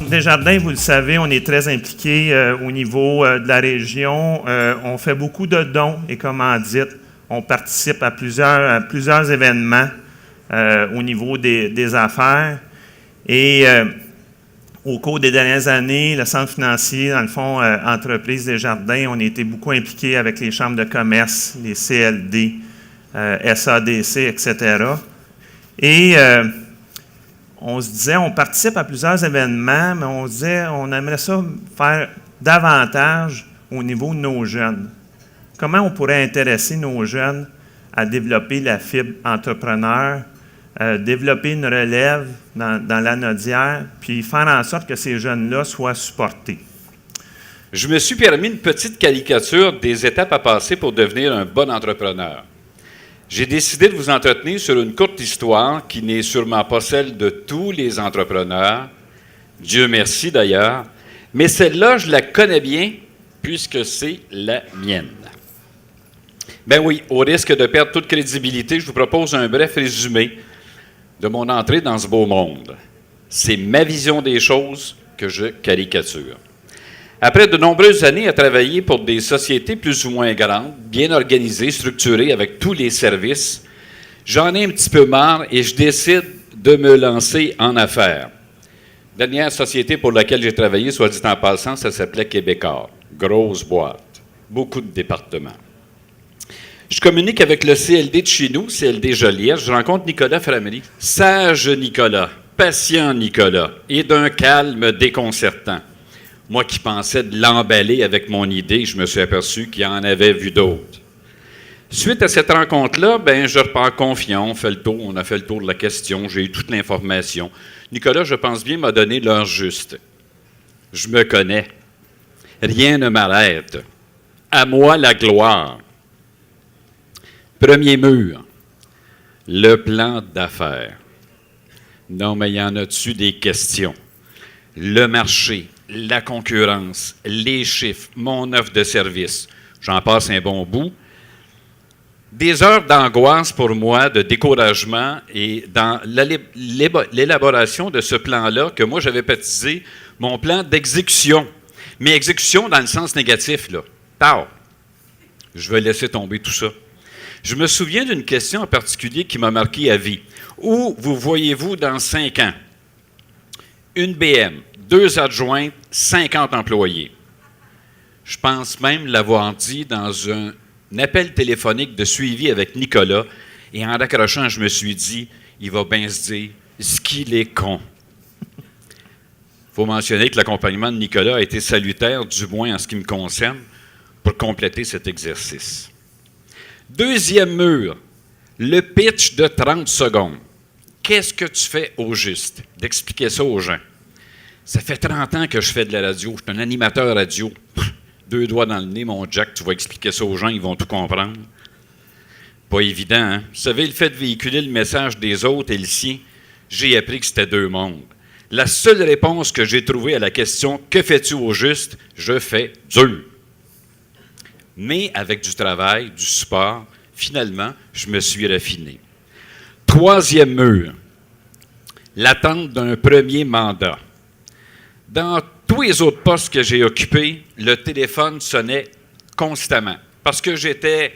Desjardins, vous le savez, on est très impliqué au niveau de la région. On fait beaucoup de dons et commandites. On participe à plusieurs événements au niveau des affaires. Et au cours des dernières années, le centre financier, dans le fond, Entreprise Desjardins, on a été beaucoup impliqué avec les chambres de commerce, les CLD, SADC, etc. Et on se disait, on participe à plusieurs événements, mais on se disait, on aimerait ça faire davantage au niveau de nos jeunes. Comment on pourrait intéresser nos jeunes à développer la fibre entrepreneur, développer une relève dans l'anodière, puis faire en sorte que ces jeunes-là soient supportés? Je me suis permis une petite caricature des étapes à passer pour devenir un bon entrepreneur. J'ai décidé de vous entretenir sur une courte histoire qui n'est sûrement pas celle de tous les entrepreneurs, Dieu merci d'ailleurs, mais celle-là, je la connais bien puisque c'est la mienne. Ben oui, au risque de perdre toute crédibilité, je vous propose un bref résumé de mon entrée dans ce beau monde. C'est ma vision des choses que je caricature. Après de nombreuses années à travailler pour des sociétés plus ou moins grandes, bien organisées, structurées avec tous les services, j'en ai un petit peu marre et je décide de me lancer en affaires. Dernière société pour laquelle j'ai travaillé, soit dit en passant, ça s'appelait Québecor. Grosse boîte, beaucoup de départements. Je communique avec le CLD de chez nous, CLD Joliette. Je rencontre Nicolas Framery. Sage Nicolas, patient Nicolas, et d'un calme déconcertant. Moi qui pensais de l'emballer avec mon idée, je me suis aperçu qu'il en avait vu d'autres. Suite à cette rencontre-là, je repars confiant, on a fait le tour de la question, j'ai eu toute l'information. Nicolas, je pense bien, m'a donné l'heure juste. Je me connais. Rien ne m'arrête. À moi la gloire. Premier mur. Le plan d'affaires. Non, mais il y en a dessus des questions. Le marché, la concurrence, les chiffres, mon offre de service. J'en passe un bon bout. Des heures d'angoisse pour moi, de découragement et dans l'élaboration de ce plan-là que moi j'avais baptisé mon plan d'exécution. Mais exécution dans le sens négatif, là. Tard. Je vais laisser tomber tout ça. Je me souviens d'une question en particulier qui m'a marqué à vie. Où vous voyez-vous dans 5 ans? Une BM, 2 adjointes, 50 employés. Je pense même l'avoir dit dans un appel téléphonique de suivi avec Nicolas, et en raccrochant, je me suis dit, il va bien se dire, ce qu'il est con. Il faut mentionner que l'accompagnement de Nicolas a été salutaire, du moins en ce qui me concerne, pour compléter cet exercice. Deuxième mur, le pitch de 30 secondes. Qu'est-ce que tu fais au juste? D'expliquer ça aux gens. Ça fait 30 ans que je fais de la radio. Je suis un animateur radio. 2 doigts dans le nez, mon Jack, tu vas expliquer ça aux gens, ils vont tout comprendre. Pas évident, hein? Vous savez, le fait de véhiculer le message des autres et le sien, j'ai appris que c'était 2 mondes. La seule réponse que j'ai trouvée à la question « Que fais-tu au juste? » Je fais dur. Mais avec du travail, du support, finalement, je me suis raffiné. Troisième mur, l'attente d'un premier mandat. Dans tous les autres postes que j'ai occupés, le téléphone sonnait constamment. Parce que c'était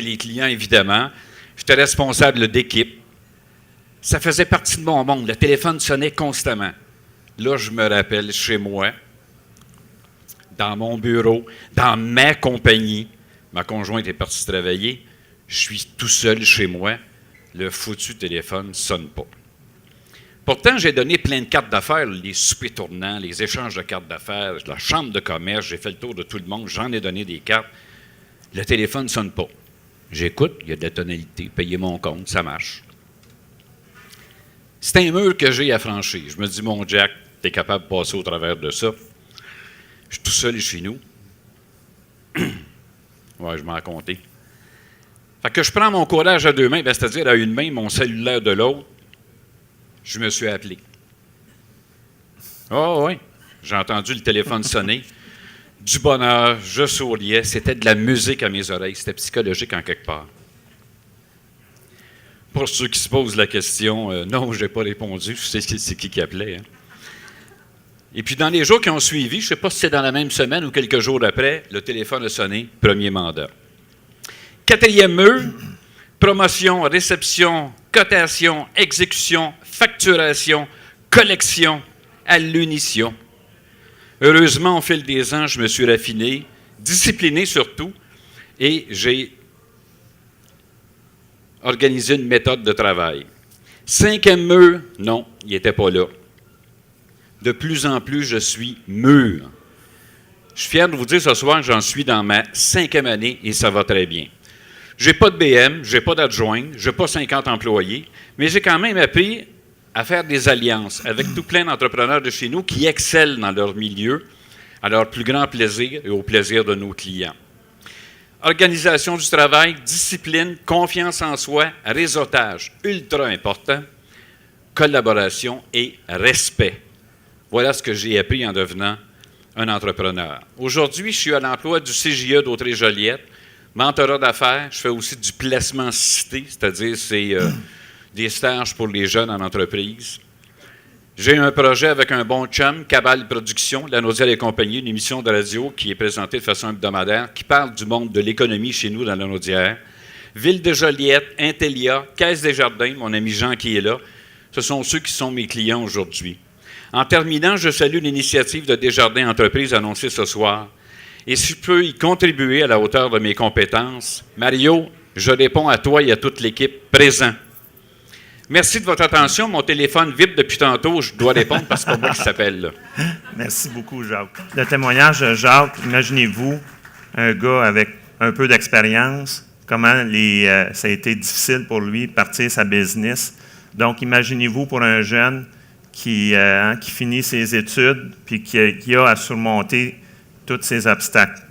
les clients, évidemment. J'étais responsable d'équipe. Ça faisait partie de mon monde. Le téléphone sonnait constamment. Là, je me rappelle chez moi, dans mon bureau, dans ma compagnie. Ma conjointe est partie travailler. Je suis tout seul chez moi. Le foutu téléphone ne sonne pas. Pourtant, j'ai donné plein de cartes d'affaires, les soupers tournants, les échanges de cartes d'affaires, la chambre de commerce, j'ai fait le tour de tout le monde, j'en ai donné des cartes. Le téléphone ne sonne pas. J'écoute, il y a de la tonalité, payer mon compte, ça marche. C'est un mur que j'ai à franchir. Je me dis, mon Jack, tu es capable de passer au travers de ça. Je suis tout seul chez nous. Ouais, je m'en comptais. Fait que je prends mon courage à 2 mains, c'est-à-dire à une main, mon cellulaire de l'autre. Je me suis appelé. Oh oui, j'ai entendu le téléphone sonner. Du bonheur, je souriais. C'était de la musique à mes oreilles. C'était psychologique en quelque part. Pour ceux qui se posent la question, non, je n'ai pas répondu. Je sais c'est qui appelait. Hein. Et puis, dans les jours qui ont suivi, je ne sais pas si c'est dans la même semaine ou quelques jours après, le téléphone a sonné, premier mandat. 4e E, promotion, réception, cotation, exécution, facturation, collection, à l'unisson. Heureusement, au fil des ans, je me suis raffiné, discipliné surtout, et j'ai organisé une méthode de travail. 5e E, non, il n'était pas là. De plus en plus, je suis mûr. Je suis fier de vous dire ce soir que j'en suis dans ma 5e année et ça va très bien. Je n'ai pas de BM, je n'ai pas d'adjoint, je n'ai pas 50 employés, mais j'ai quand même appris à faire des alliances avec tout plein d'entrepreneurs de chez nous qui excellent dans leur milieu, à leur plus grand plaisir et au plaisir de nos clients. Organisation du travail, discipline, confiance en soi, réseautage, ultra important, collaboration et respect. Voilà ce que j'ai appris en devenant un entrepreneur. Aujourd'hui, je suis à l'emploi du CJE d'Autrey-Joliette, mentorat d'affaires. Je fais aussi du placement cité, c'est-à-dire c'est des stages pour les jeunes en entreprise. J'ai un projet avec un bon chum, Cabal Productions, La Naudière et compagnie, une émission de radio qui est présentée de façon hebdomadaire, qui parle du monde de l'économie chez nous dans la Naudière. Ville de Joliette, Intellia, Caisse des Jardins, mon ami Jean qui est là. Ce sont ceux qui sont mes clients aujourd'hui. En terminant, je salue l'initiative de Desjardins Entreprises annoncée ce soir. Et si je peux y contribuer à la hauteur de mes compétences, Mario, je réponds à toi et à toute l'équipe présent. Merci de votre attention. Mon téléphone vibre depuis tantôt. Je dois répondre parce que c'est pas moi qui s'appelle là. Merci beaucoup, Jacques. Le témoignage de Jacques, imaginez-vous un gars avec un peu d'expérience, comment ça a été difficile pour lui de partir sa business. Donc, imaginez-vous pour un jeune qui finit ses études puis qui a à surmonter tous ces obstacles.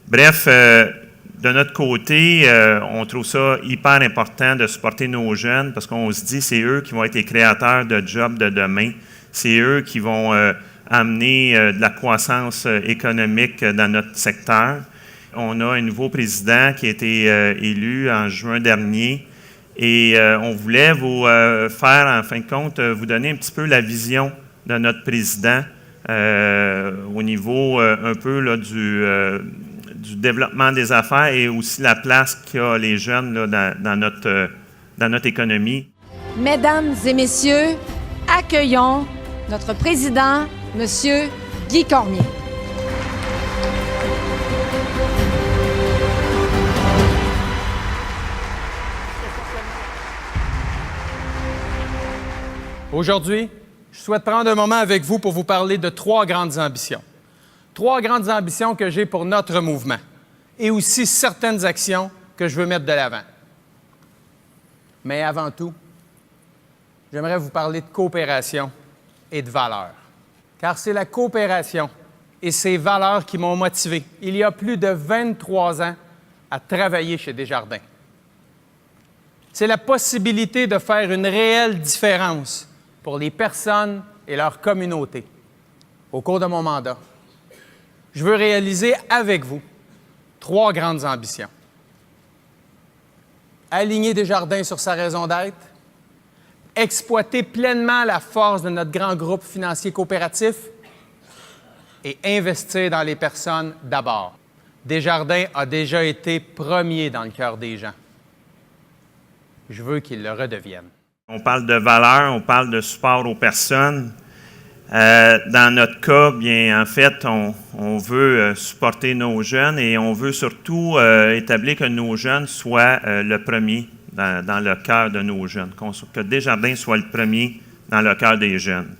Bref, de notre côté, on trouve ça hyper important de supporter nos jeunes parce qu'on se dit c'est eux qui vont être les créateurs de jobs de demain. C'est eux qui vont amener de la croissance économique dans notre secteur. On a un nouveau président qui a été élu en juin dernier. Et on voulait vous faire, en fin de compte, vous donner un petit peu la vision de notre président au niveau un peu là, du développement des affaires et aussi la place qu'a les jeunes là, dans notre économie. Mesdames et messieurs, accueillons notre président, M. Guy Cormier. Aujourd'hui, je souhaite prendre un moment avec vous pour vous parler de 3 grandes ambitions. 3 grandes ambitions que j'ai pour notre mouvement et aussi certaines actions que je veux mettre de l'avant. Mais avant tout, j'aimerais vous parler de coopération et de valeurs. Car c'est la coopération et ces valeurs qui m'ont motivé, il y a plus de 23 ans, à travailler chez Desjardins. C'est la possibilité de faire une réelle différence pour les personnes et leur communauté. Au cours de mon mandat, je veux réaliser avec vous 3 grandes ambitions. Aligner Desjardins sur sa raison d'être, exploiter pleinement la force de notre grand groupe financier coopératif et investir dans les personnes d'abord. Desjardins a déjà été premier dans le cœur des gens. Je veux qu'il le redevienne. On parle de valeur, on parle de support aux personnes. Dans notre cas, bien, en fait, on veut supporter nos jeunes et on veut surtout établir que nos jeunes soient le premier dans le cœur de nos jeunes, que Desjardins soit le premier dans le cœur des jeunes.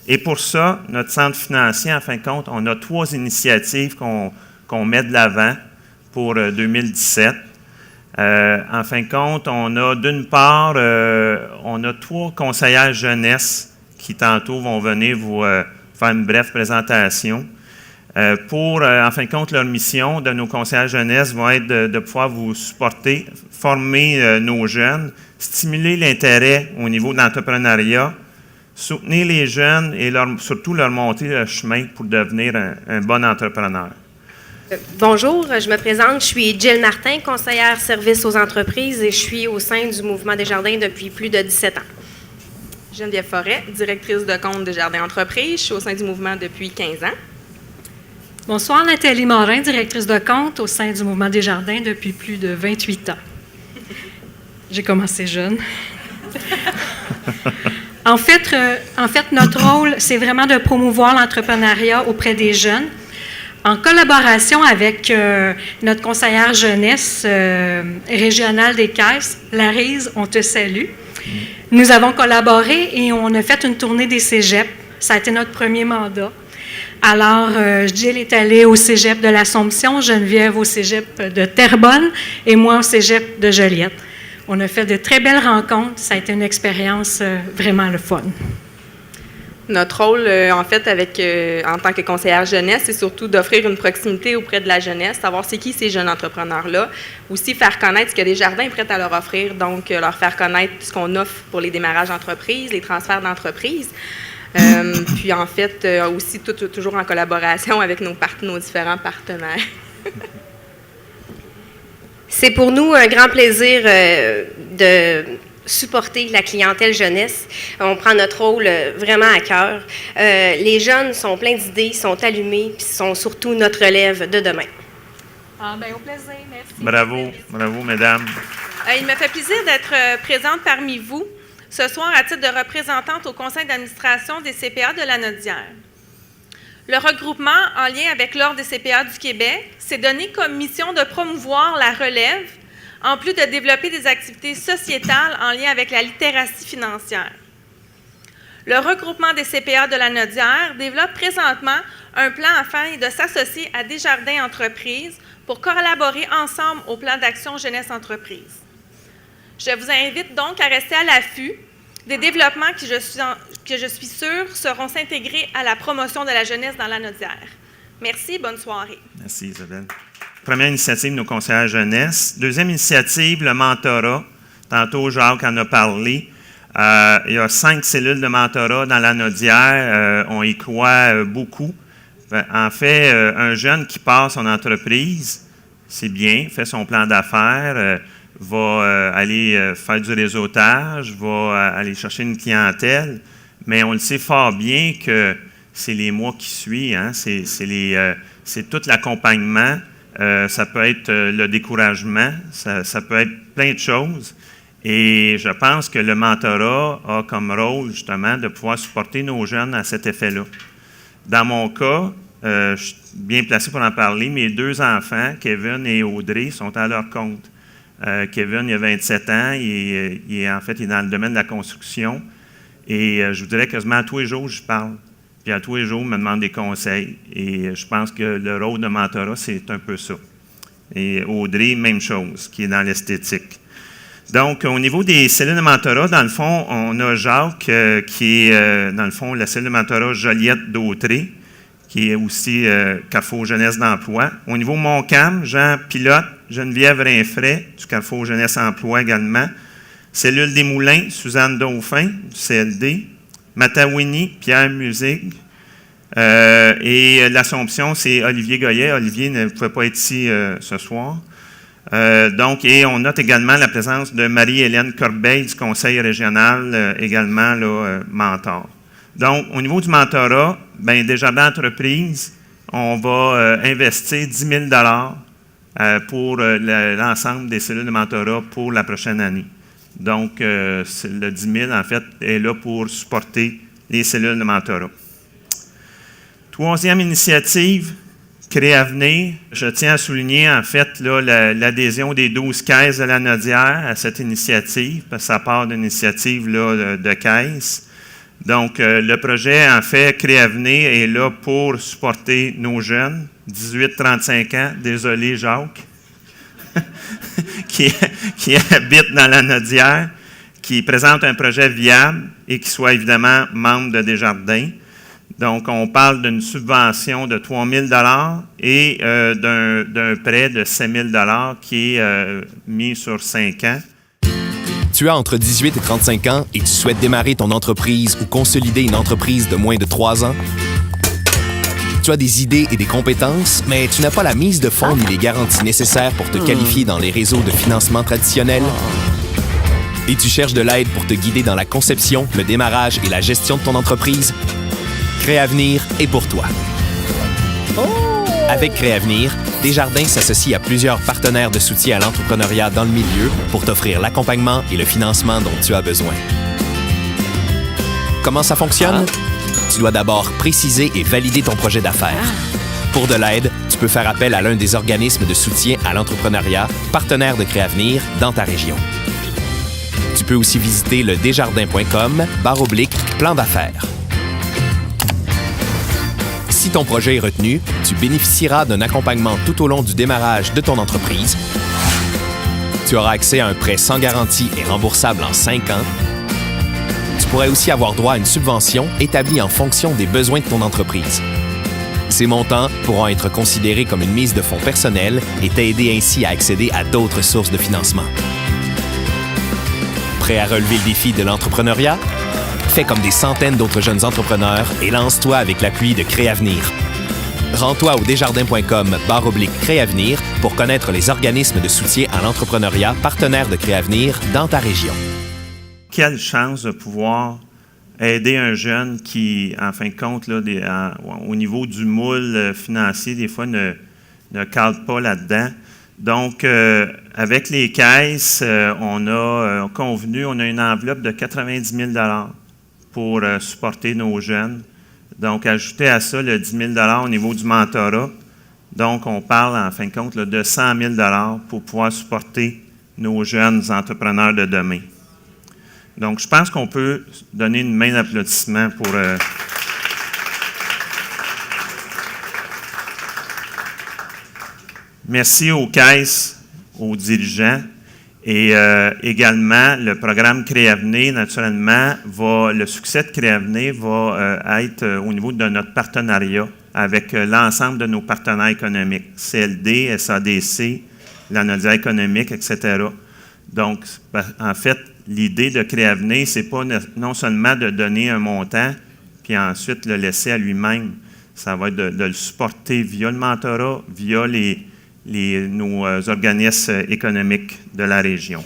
Et pour ça, notre centre financier, en fin de compte, on a 3 initiatives qu'on met de l'avant pour 2017. En fin de compte, on a d'une part, on a 3 conseillères jeunesse qui tantôt vont venir vous faire une brève présentation. En fin de compte, leur mission de nos conseillères jeunesse va être de pouvoir vous supporter, former nos jeunes, stimuler l'intérêt au niveau de l'entrepreneuriat, soutenir les jeunes et surtout leur montrer le chemin pour devenir un bon entrepreneur. Bonjour, je me présente, je suis Jill Martin, conseillère service aux entreprises et je suis au sein du mouvement Desjardins depuis plus de 17 ans. Geneviève Forêt, directrice de compte de Jardin Entreprise. Je suis au sein du mouvement depuis 15 ans. Bonsoir, Nathalie Morin, directrice de compte au sein du Mouvement des Jardins depuis plus de 28 ans. J'ai commencé jeune. En fait, notre rôle, c'est vraiment de promouvoir l'entrepreneuriat auprès des jeunes. En collaboration avec notre conseillère jeunesse régionale des Caisses, Larise, on te salue. Nous avons collaboré et on a fait une tournée des cégeps. Ça a été notre premier mandat. Alors, Jill est allée au cégep de l'Assomption, Geneviève au cégep de Terrebonne et moi au cégep de Joliette. On a fait de très belles rencontres. Ça a été une expérience vraiment le fun. Notre rôle, en fait, en tant que conseillère jeunesse, c'est surtout d'offrir une proximité auprès de la jeunesse, savoir c'est qui ces jeunes entrepreneurs-là, aussi faire connaître ce que des jardins prêts à leur offrir, donc leur faire connaître ce qu'on offre pour les démarrages d'entreprise, les transferts d'entreprise. Puis, en fait, aussi toujours en collaboration avec nos différents partenaires. C'est pour nous un grand plaisir de supporter la clientèle jeunesse. On prend notre rôle vraiment à cœur. Les jeunes sont pleins d'idées, sont allumés, puis sont surtout notre relève de demain. Au plaisir, merci. Bravo, mesdames. Il me fait plaisir d'être présente parmi vous ce soir à titre de représentante au conseil d'administration des CPA de la Nodière. Le regroupement, en lien avec l'Ordre des CPA du Québec, s'est donné comme mission de promouvoir la relève, en plus de développer des activités sociétales en lien avec la littératie financière. Le regroupement des CPA de la Nodière développe présentement un plan afin de s'associer à Desjardins Entreprises pour collaborer ensemble au plan d'action Jeunesse Entreprise. Je vous invite donc à rester à l'affût des développements que je suis sûre seront s'intégrer à la promotion de la jeunesse dans la Nodière. Merci, bonne soirée. Merci, Isabelle. Première initiative, nos conseillers jeunesse. Deuxième initiative, le mentorat. Tantôt, Jacques en a parlé. Il y a 5 cellules de mentorat dans la Nodière. On y croit beaucoup. En fait, un jeune qui part son entreprise, c'est bien, fait son plan d'affaires, va aller faire du réseautage, va aller chercher une clientèle, mais on le sait fort bien que c'est les mois qui suivent, hein? C'est tout l'accompagnement, ça peut être le découragement, ça peut être plein de choses. Et je pense que le mentorat a comme rôle, justement, de pouvoir supporter nos jeunes à cet effet-là. Dans mon cas, je suis bien placé pour en parler, mes 2 enfants, Kevin et Audrey, sont à leur compte. Kevin, il a 27 ans, il est dans le domaine de la construction. Et je vous dirais quasiment à tous les jours, je parle. Puis à tous les jours, il me demande des conseils. Et je pense que le rôle de mentorat, c'est un peu ça. Et Audrey, même chose, qui est dans l'esthétique. Donc, au niveau des cellules de mentorat, dans le fond, on a Jacques, qui est, dans le fond, la cellule de mentorat Joliette d'Autré, qui est aussi Carrefour Jeunesse d'Emploi. Au niveau Montcalm, Jean Pilote, Geneviève Rinfray, du Carrefour Jeunesse Emploi également. Cellule des Moulins, Suzanne Dauphin, du CLD. Matawini, Pierre Musig. Et l'Assomption, c'est Olivier Goyet. Olivier ne pouvait pas être ici ce soir. Et on note également la présence de Marie-Hélène Corbeil du Conseil régional, également mentor. Donc, au niveau du mentorat, Desjardins Entreprises, on va investir 10 000 pour l'ensemble des cellules de mentorat pour la prochaine année. Donc, le 10 000, en fait, est là pour supporter les cellules de mentorat. Troisième initiative, Créavenir. Je tiens à souligner, en fait, l'adhésion des 12 caisses de la Nodière à cette initiative, parce que ça part d'une initiative de caisse. Donc, le projet, en fait, Créavenir est là pour supporter nos jeunes, 18-35 ans, désolé Jacques, qui habitent dans la Nodière, qui présentent un projet viable et qui soient évidemment membres de Desjardins. Donc, on parle d'une subvention de 3 000 et d'un prêt de 5 000 qui est mis sur 5 ans. Tu as entre 18 et 35 ans et tu souhaites démarrer ton entreprise ou consolider une entreprise de moins de 3 ans? Tu as des idées et des compétences, mais tu n'as pas la mise de fonds ni les garanties nécessaires pour te qualifier dans les réseaux de financement traditionnels? Et tu cherches de l'aide pour te guider dans la conception, le démarrage et la gestion de ton entreprise? Créavenir est pour toi. Avec Créavenir, Desjardins s'associe à plusieurs partenaires de soutien à l'entrepreneuriat dans le milieu pour t'offrir l'accompagnement et le financement dont tu as besoin. Comment ça fonctionne? Tu dois d'abord préciser et valider ton projet d'affaires. Pour de l'aide, tu peux faire appel à l'un des organismes de soutien à l'entrepreneuriat, partenaires de Créavenir dans ta région. Tu peux aussi visiter le desjardins.com/plan d'affaires. Si ton projet est retenu, tu bénéficieras d'un accompagnement tout au long du démarrage de ton entreprise. Tu auras accès à un prêt sans garantie et remboursable en 5 ans. Tu pourrais aussi avoir droit à une subvention établie en fonction des besoins de ton entreprise. Ces montants pourront être considérés comme une mise de fonds personnelle et t'aider ainsi à accéder à d'autres sources de financement. Prêt à relever le défi de l'entrepreneuriat? Fais comme des centaines d'autres jeunes entrepreneurs et lance-toi avec l'appui de Créavenir. Rends-toi au desjardins.com/Créavenir pour connaître les organismes de soutien à l'entrepreneuriat partenaires de Créavenir dans ta région. Quelle chance de pouvoir aider un jeune qui, en fin de compte, là, au niveau du moule financier, des fois ne cadre pas là-dedans. Donc, avec les caisses, on a convenu, on a une enveloppe de 90 000 $ pour supporter nos jeunes. Donc, ajouter à ça le 10 000 $ au niveau du mentorat. Donc, on parle, en fin de compte, là, de 100 000 $ pour pouvoir supporter nos jeunes entrepreneurs de demain. Donc, je pense qu'on peut donner une main d'applaudissement pour... Merci aux caisses, aux dirigeants. Et également, le programme Créavenir, naturellement, le succès de Créavenir va être au niveau de notre partenariat avec l'ensemble de nos partenaires économiques, CLD, SADC, la Nodière économique, etc. Donc, en fait, l'idée de Créavenir, ce n'est pas non seulement de donner un montant, puis ensuite le laisser à lui-même. Ça va être de le supporter via le mentorat, via nos organismes économiques de la région.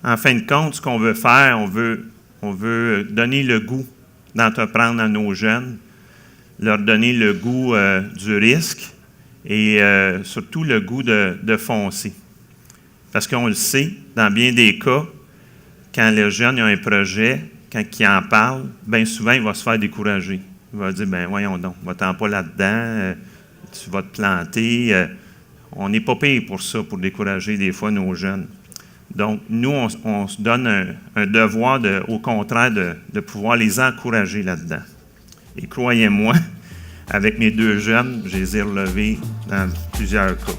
En fin de compte, ce qu'on veut faire, on veut donner le goût d'entreprendre à nos jeunes, leur donner le goût du risque et surtout le goût de foncer. Parce qu'on le sait, dans bien des cas, quand les jeunes ont un projet, quand ils en parlent, bien souvent, il va se faire décourager. Il va dire, ben voyons donc, va-t'en pas là-dedans, tu vas te planter. On n'est pas payé pour ça, pour décourager des fois nos jeunes. Donc, nous, on se donne un devoir, au contraire, de pouvoir les encourager là-dedans. Et croyez-moi, avec mes 2 jeunes, je les ai relevés dans plusieurs cas.